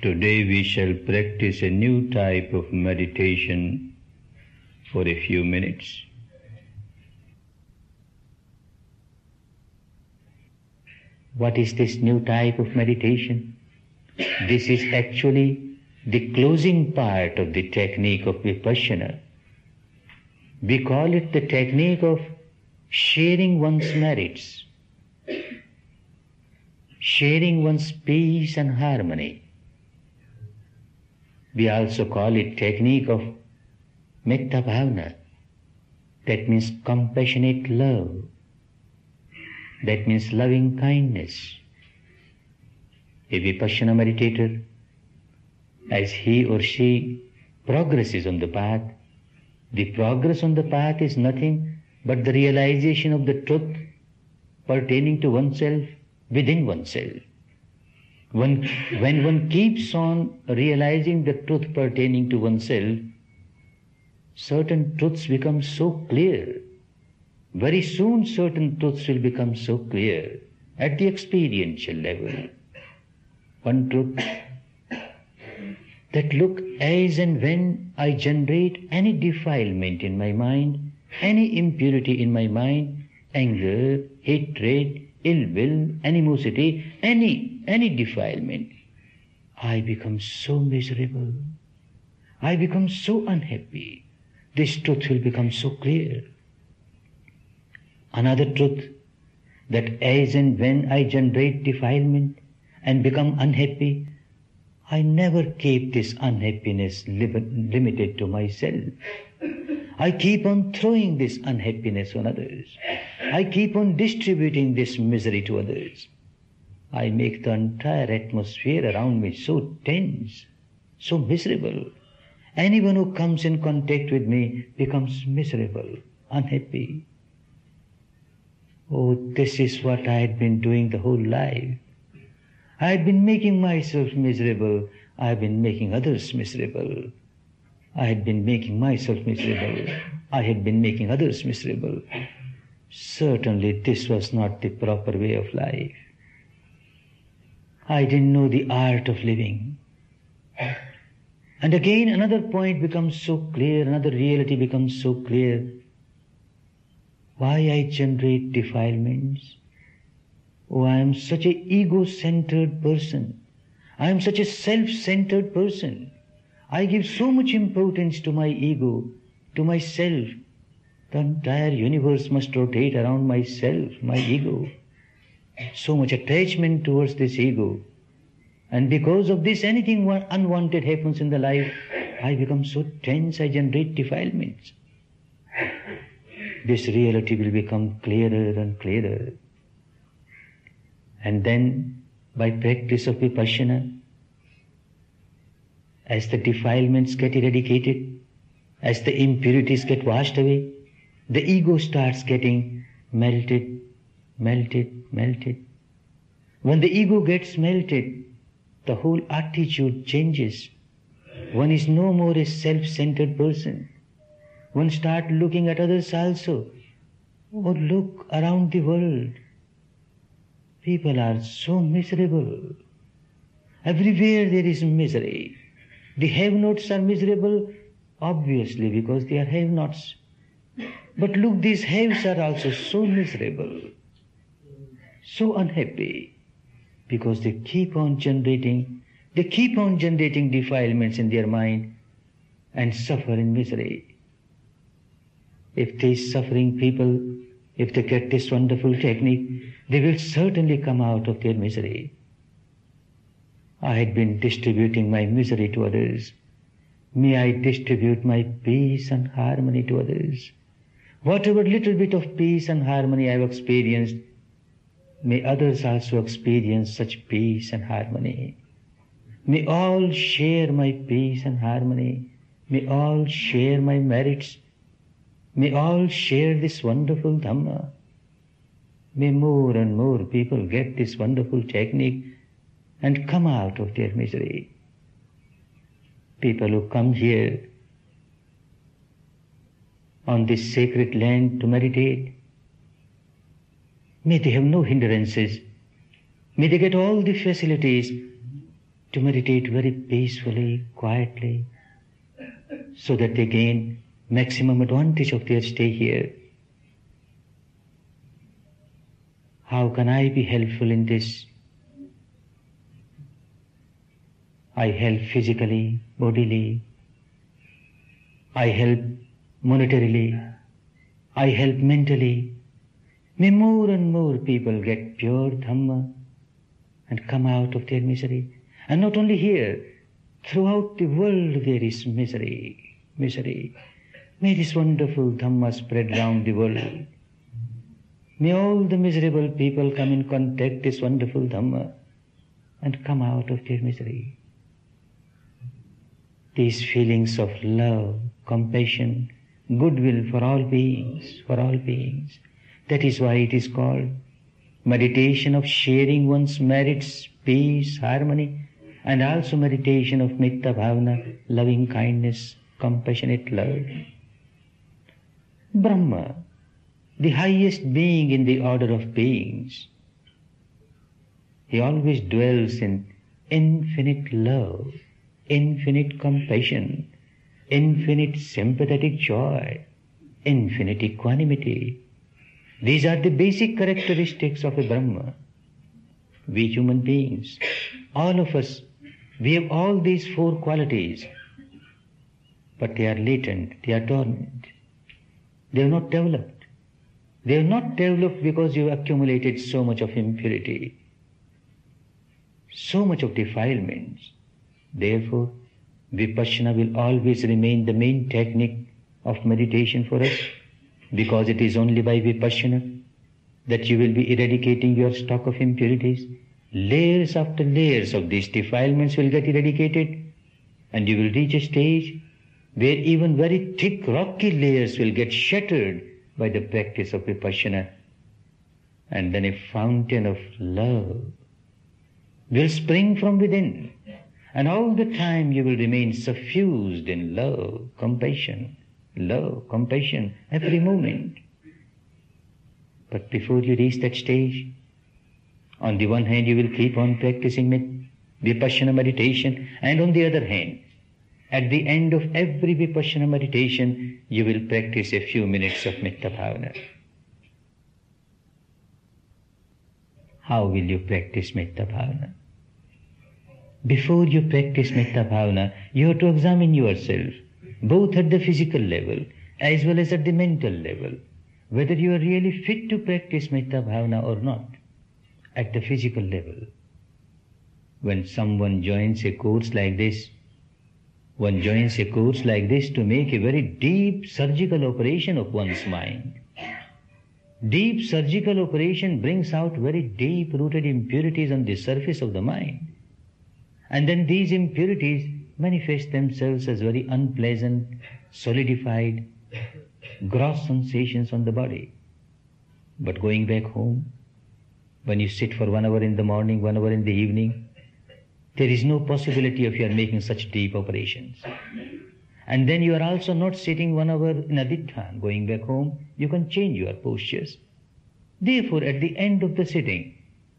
Today we shall practice a new type of meditation for a few minutes. What is this new type of meditation? This is actually the closing part of the technique of Vipassana. We call it the technique of sharing one's merits, sharing one's peace and harmony. We also call it technique of Metta Bhavana. That means compassionate love. That means loving kindness. A Vipassana meditator, as he or she progresses on the path, the progress on the path is nothing but the realization of the truth pertaining to oneself within oneself. When one keeps on realizing the truth pertaining to oneself, certain truths become so clear. Very soon certain truths will become so clear at the experiential level. One truth, that look, as and when I generate any defilement in my mind, any impurity in my mind, anger, hatred, ill will, animosity, any defilement, I become so miserable. I become so unhappy. This truth will become so clear. Another truth, that as and when I generate defilement and become unhappy, I never keep this unhappiness limited to myself. I keep on throwing this unhappiness on others. I keep on distributing this misery to others. I make the entire atmosphere around me so tense, so miserable. Anyone who comes in contact with me becomes miserable, unhappy. Oh, this is what I had been doing the whole life. I had been making myself miserable. I had been making others miserable. I had been making myself miserable. I had been making others miserable. Certainly this was not the proper way of life. I didn't know the art of living. And again another point becomes so clear, another reality becomes so clear. Why I generate defilements? Oh, I am such an ego-centered person. I am such a self-centered person. I give so much importance to my ego, to myself. The entire universe must rotate around myself, my ego. So much attachment towards this ego. And because of this, anything unwanted happens in the life, I become so tense, I generate defilements. This reality will become clearer and clearer. And then, by practice of Vipassana, as the defilements get eradicated, as the impurities get washed away, the ego starts getting melted, melted, melted. When the ego gets melted, the whole attitude changes. One is no more a self-centered person. One starts looking at others also. Oh, look around the world. People are so miserable. Everywhere there is misery. The have-nots are miserable, obviously, because they are have-nots. But look, these haves are also so miserable, so unhappy, because they keep on generating defilements in their mind and suffer in misery. If these suffering people, if they get this wonderful technique, they will certainly come out of their misery. I had been distributing my misery to others. May I distribute my peace and harmony to others. Whatever little bit of peace and harmony I have experienced, may others also experience such peace and harmony. May all share my peace and harmony. May all share my merits. May all share this wonderful Dhamma. May more and more people get this wonderful technique and come out of their misery. People who come here on this sacred land to meditate, may they have no hindrances. May they get all the facilities to meditate very peacefully, quietly, so that they gain maximum advantage of their stay here. How can I be helpful in this? I help physically, bodily. I help monetarily. I help mentally. May more and more people get pure Dhamma and come out of their misery. And not only here, throughout the world there is misery, misery. May this wonderful Dhamma spread round the world. May all the miserable people come in contact with this wonderful Dhamma and come out of their misery. These feelings of love, compassion, goodwill for all beings, for all beings. That is why it is called meditation of sharing one's merits, peace, harmony, and also meditation of Metta Bhavana, loving kindness, compassionate love. Brahma, the highest being in the order of beings, he always dwells in infinite love, infinite compassion, infinite sympathetic joy, infinite equanimity. These are the basic characteristics of a Brahma. We human beings, all of us, we have all these four qualities, but they are latent, they are dormant. They are not developed. They are not developed because you accumulated so much of impurity, so much of defilements. Therefore, Vipassana will always remain the main technique of meditation for us, because it is only by Vipassana that you will be eradicating your stock of impurities. Layers after layers of these defilements will get eradicated, and you will reach a stage where even very thick rocky layers will get shattered by the practice of Vipassana, and then a fountain of love will spring from within, and all the time you will remain suffused in love, compassion, every moment. But before you reach that stage, on the one hand you will keep on practicing Vipassana meditation, and on the other hand, at the end of every Vipassana meditation, you will practice a few minutes of Metta Bhavana. How will you practice Metta Bhavana? Before you practice Metta Bhavana, you have to examine yourself, both at the physical level as well as at the mental level, whether you are really fit to practice Metta Bhavana or not. At the physical level, when someone joins a course like this, one joins a course like this to make a very deep surgical operation of one's mind. Deep surgical operation brings out very deep-rooted impurities on the surface of the mind. And then these impurities manifest themselves as very unpleasant, solidified, gross sensations on the body. But going back home, when you sit for 1 hour in the morning, 1 hour in the evening, there is no possibility of your making such deep operations. And then you are also not sitting 1 hour in aditthana. Going back home, you can change your postures. Therefore, at the end of the sitting,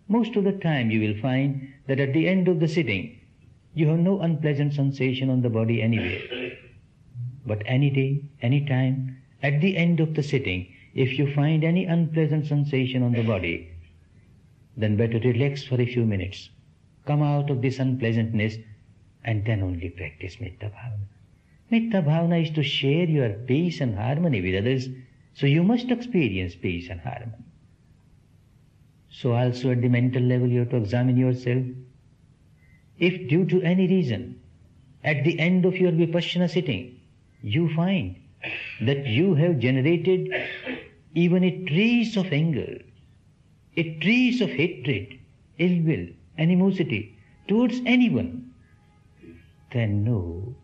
most of the time you will find that at the end of the sitting, you have no unpleasant sensation on the body anywhere. But any day, any time, at the end of the sitting, if you find any unpleasant sensation on the body, then better relax for a few minutes. Come out of this unpleasantness and then only practice Metta Bhavana. Metta Bhavana is to share your peace and harmony with others, so you must experience peace and harmony. So also at the mental level you have to examine yourself. If due to any reason, at the end of your Vipassana sitting, you find that you have generated even a trace of anger, a trace of hatred, ill will, animosity towards anyone, then no,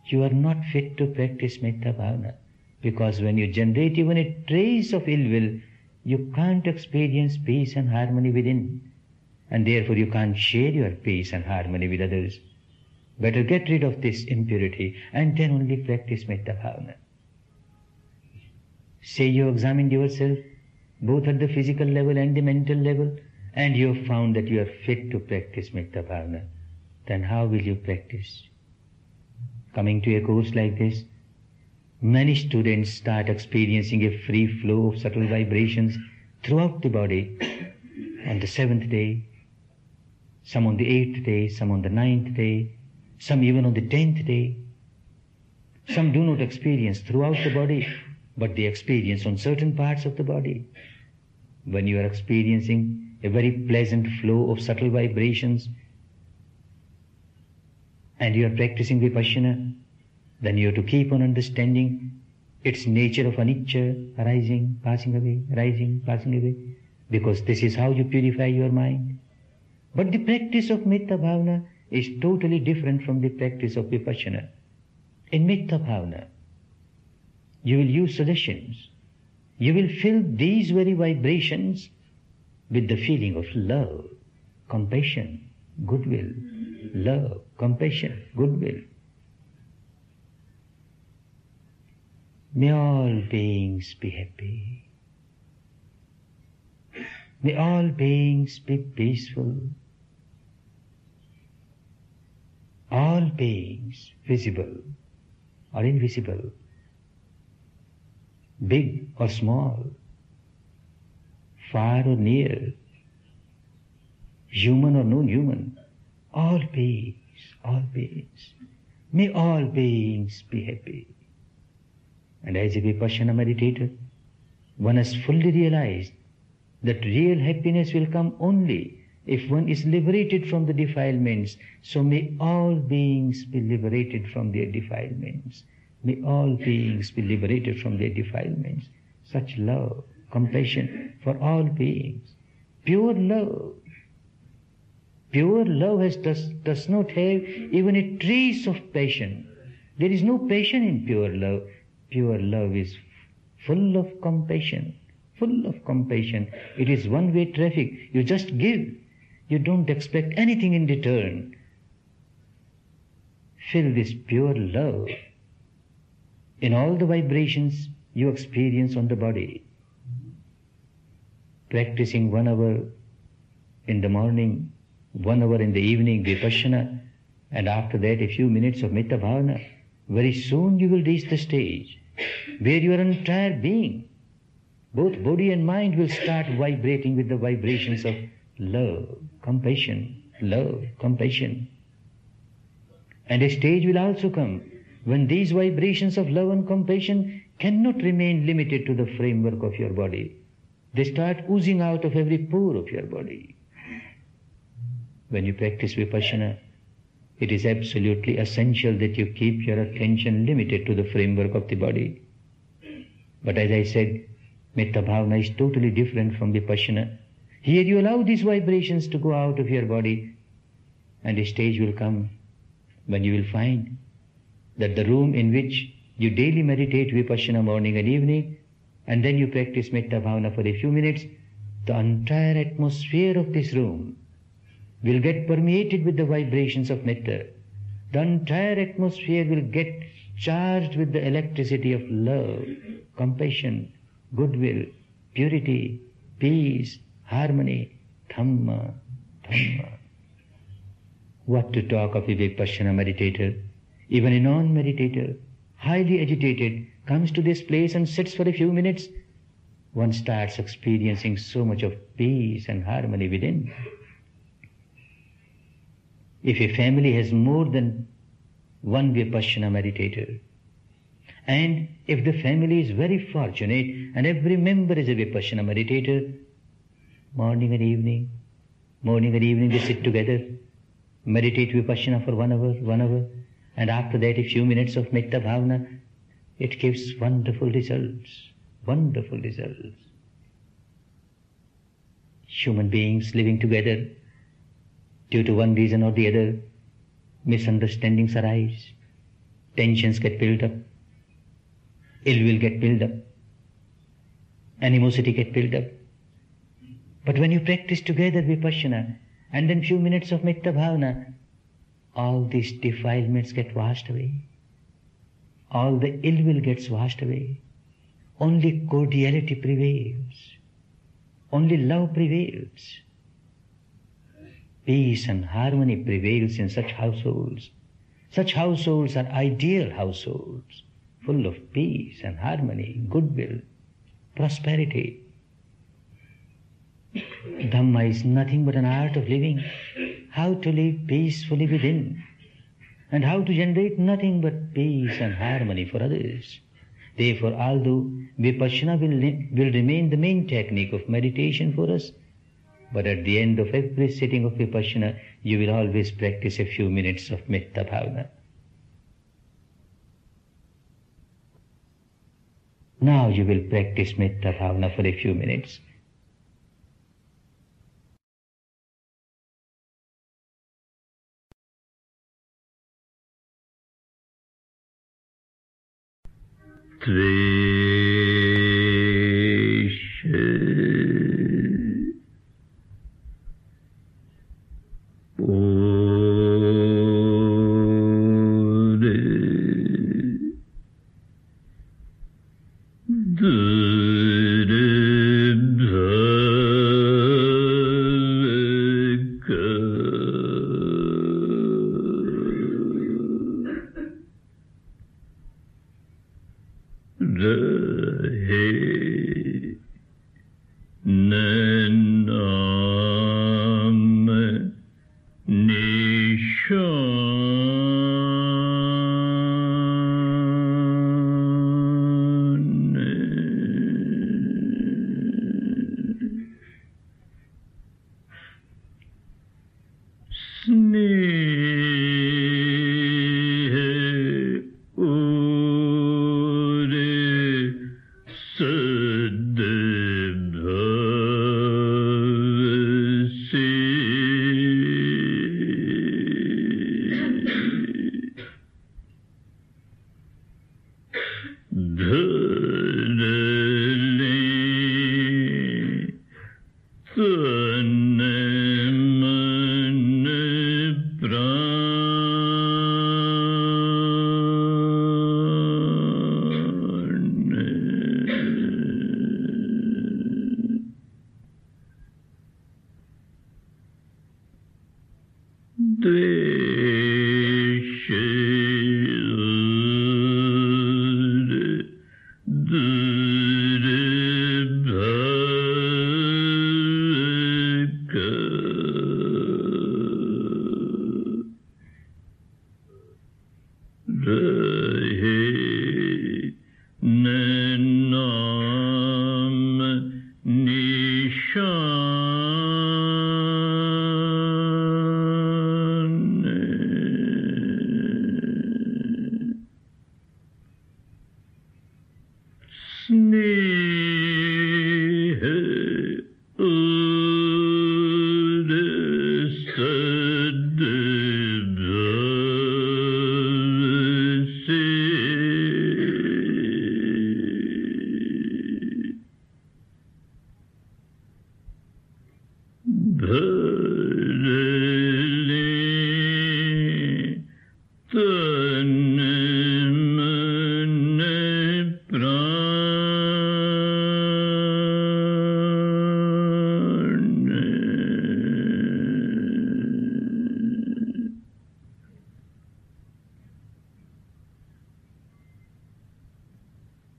you are not fit to practice Metta Bhavana, because when you generate even a trace of ill will, you can't experience peace and harmony within, and therefore you can't share your peace and harmony with others. Better get rid of this impurity and then only practice Metta Bhavana. Say you examined yourself both at the physical level and the mental level, and you have found that you are fit to practice Metta Bhavana, then how will you practice? Coming to a course like this, many students start experiencing a free flow of subtle vibrations throughout the body. On the 7th day, some on the 8th day, some on the 9th day, some even on the 10th day. Some do not experience throughout the body, but they experience on certain parts of the body. When you are experiencing a very pleasant flow of subtle vibrations and you are practicing Vipassana, then you have to keep on understanding its nature of anicca, arising, passing away, rising, passing away, because this is how you purify your mind. But the practice of Metta Bhavana is totally different from the practice of Vipassana. In Metta Bhavana, you will use suggestions. You will fill these very vibrations with the feeling of love, compassion, goodwill. Love, compassion, goodwill. May all beings be happy. May all beings be peaceful. All beings, visible or invisible, big or small, far or near, human or non-human, all beings, may all beings be happy. And as a Vipassana meditator, one has fully realized that real happiness will come only if one is liberated from the defilements. So may all beings be liberated from their defilements. May all beings be liberated from their defilements. Such love, compassion for all beings. Pure love. Pure love does not have even a trace of passion. There is no passion in pure love. Pure love is full of compassion. Full of compassion. It is one-way traffic. You just give. You don't expect anything in return. Feel this pure love in all the vibrations you experience on the body. Practicing 1 hour in the morning, 1 hour in the evening, Vipassana, and after that a few minutes of Metta Bhavana, very soon you will reach the stage where your entire being, both body and mind, will start vibrating with the vibrations of love, compassion, love, compassion. And a stage will also come when these vibrations of love and compassion cannot remain limited to the framework of your body. They start oozing out of every pore of your body. When you practice Vipassana, it is absolutely essential that you keep your attention limited to the framework of the body. But as I said, Metta Bhavana is totally different from Vipassana. Here you allow these vibrations to go out of your body, and a stage will come when you will find that the room in which you daily meditate Vipassana morning and evening, and then you practice Metta Bhavana for a few minutes, the entire atmosphere of this room will get permeated with the vibrations of Metta. The entire atmosphere will get charged with the electricity of love, compassion, goodwill, purity, peace, harmony, Dhamma. What to talk of a Vipassana meditator? Even a non-meditator, highly agitated, comes to this place and sits for a few minutes, one starts experiencing so much of peace and harmony within. If a family has more than one Vipassana meditator, and if the family is very fortunate and every member is a Vipassana meditator, morning and evening they sit together, meditate Vipassana for 1 hour, and after that a few minutes of Metta Bhavana, it gives wonderful results. Human beings living together, due to one reason or the other, misunderstandings arise, tensions get built up, ill will get built up, animosity get built up. But when you practice together Vipassana and then few minutes of Metta Bhavana, all these defilements get washed away. All the ill will gets washed away. Only cordiality prevails. Only love prevails. peace and harmony prevails in such households. Such households are ideal households, full of peace and harmony, goodwill, prosperity. Dhamma is nothing but an art of living, how to live peacefully within, and how to generate nothing but peace and harmony for others. Therefore, although Vipassana will remain the main technique of meditation for us, but at the end of every sitting of Vipassana, you will always practice a few minutes of Metta Bhavana. Now you will practice Metta Bhavana for a few minutes.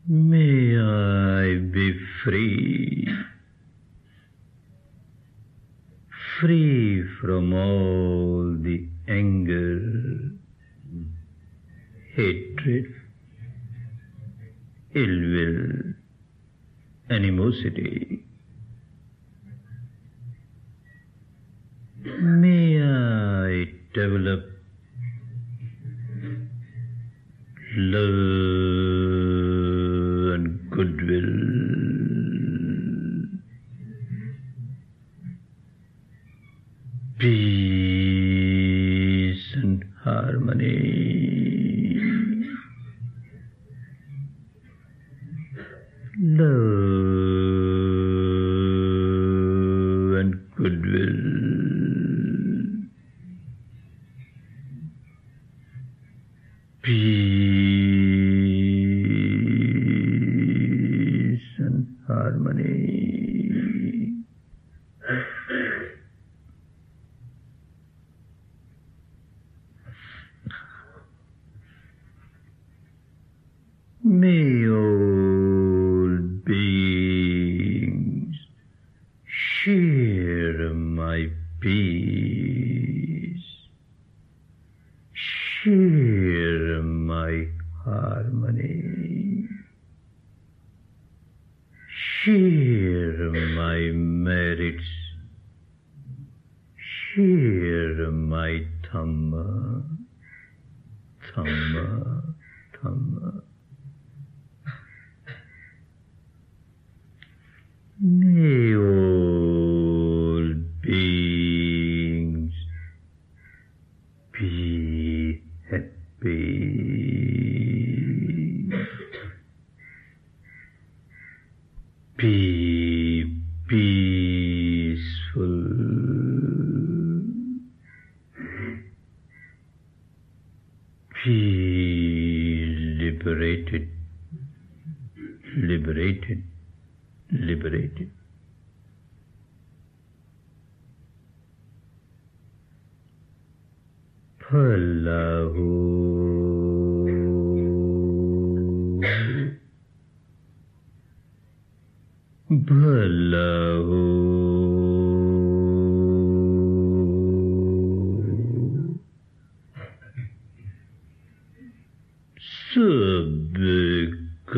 May I be free, free from all the anger, hatred, ill will, animosity. May I develop love and goodwill, peace and harmony, love and goodwill, peace and harmony. May all beings share my peace, share my harmony, share my merits, share my Dhamma, Dhamma, Dhamma. May all beings be happy, be peaceful, be liberated, liberated, liberated. Phallahu, Phallahu, Sabka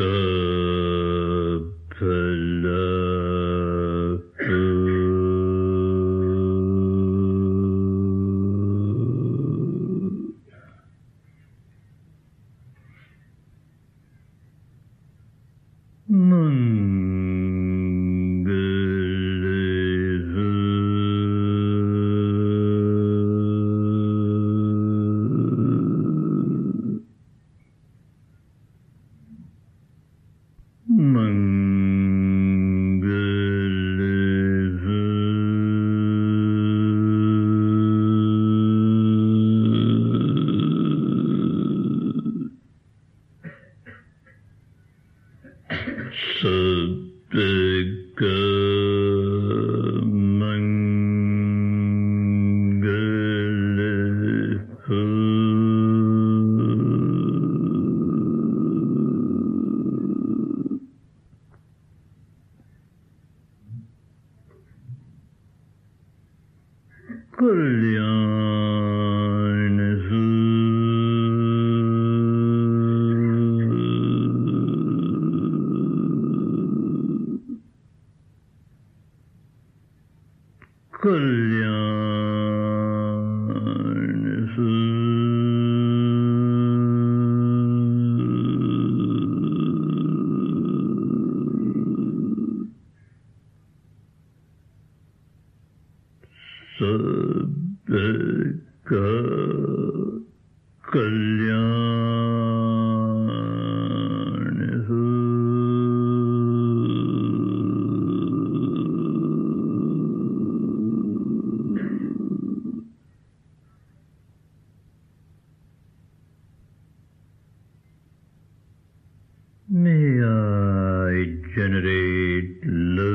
may I generate love,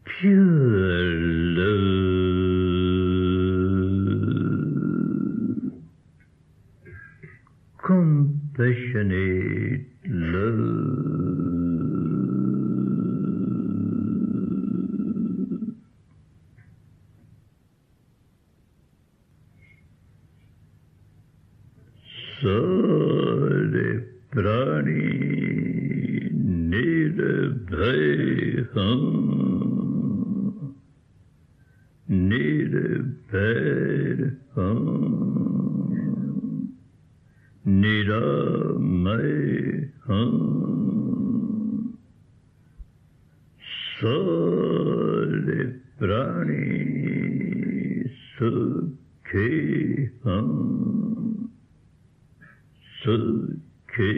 pure love, compassionate love, Sare prani nirbhay ham, nirbhay ham, niramay ham, sare prani sukhe ham, sukhe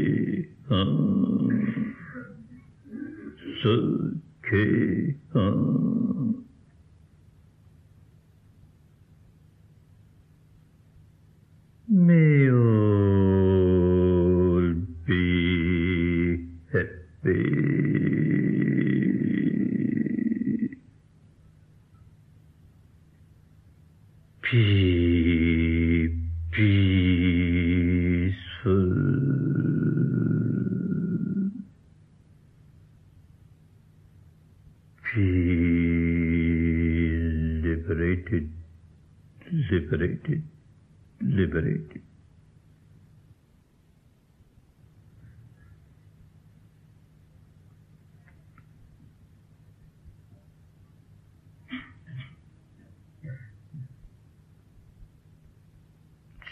ham, sukhe ham. May all be happy, peace. Feel liberated, liberated, liberated.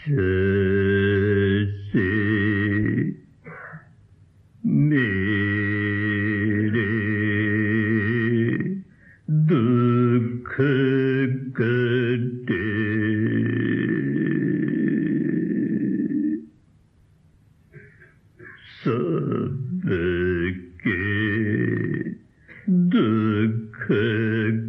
जैसे मेरे दुख कटे सबके दुख cut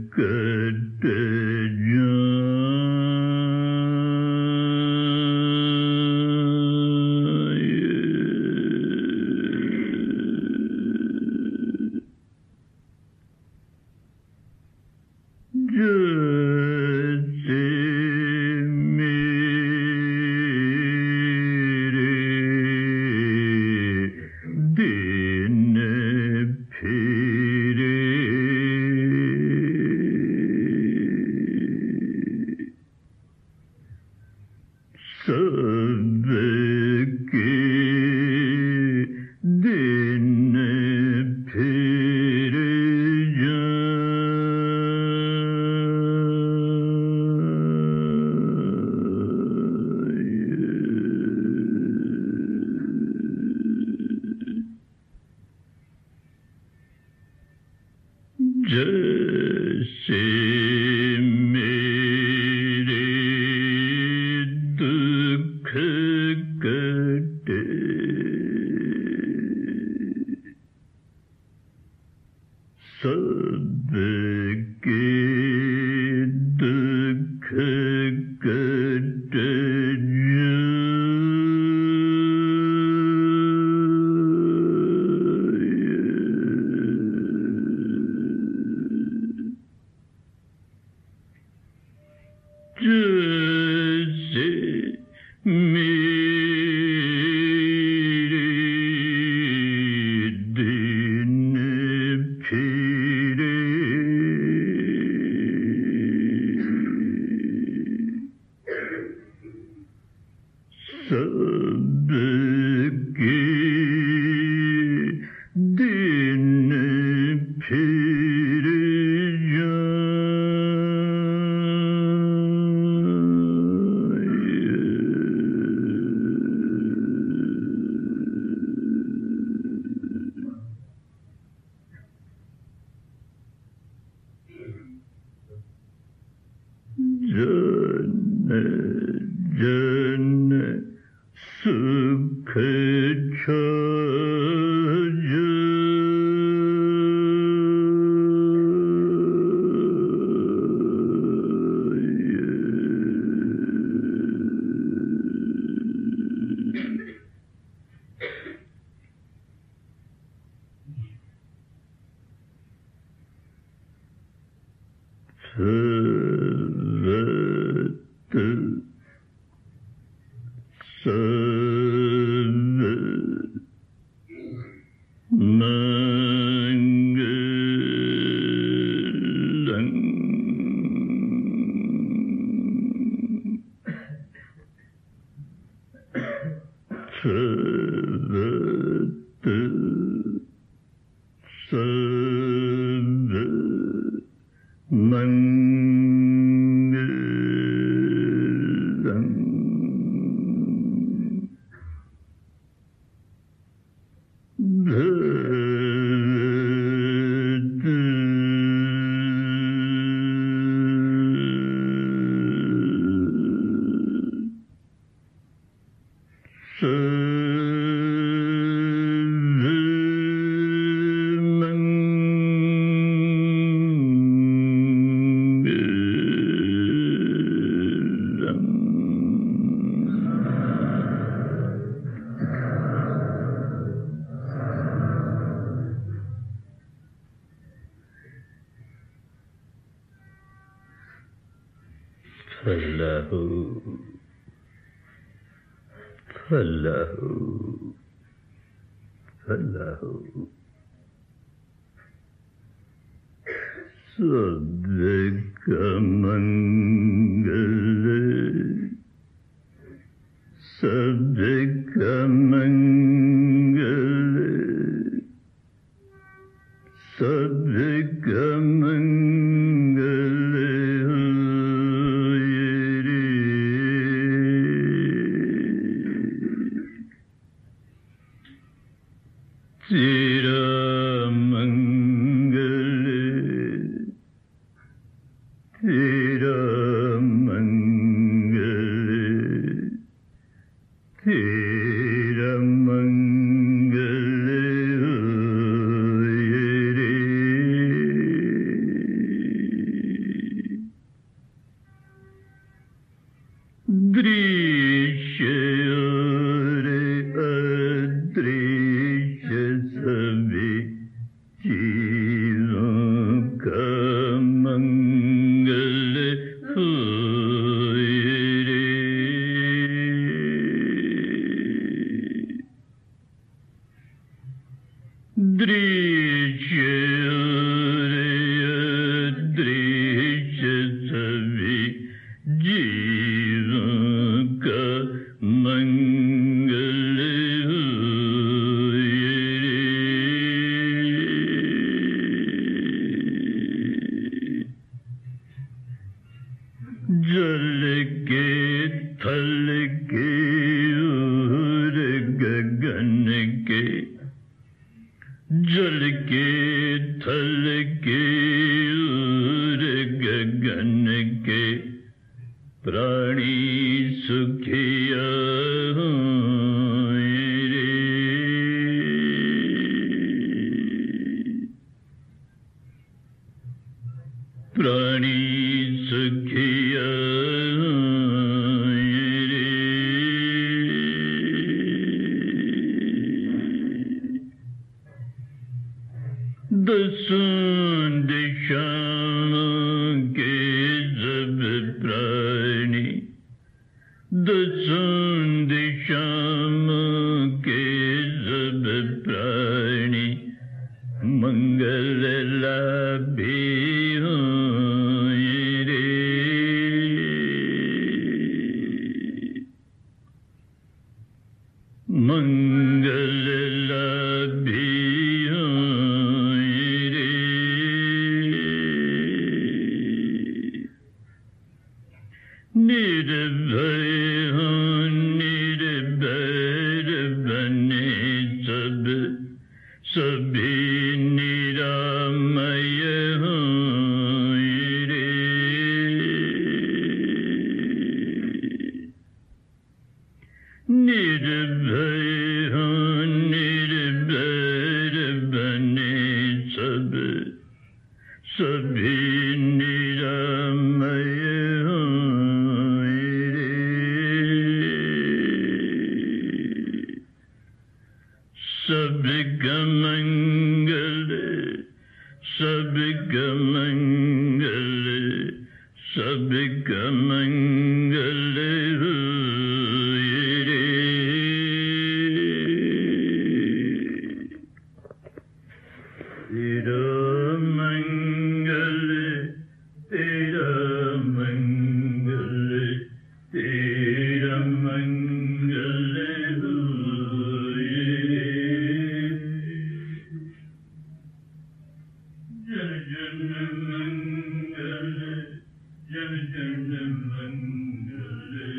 Jana Jana Mangale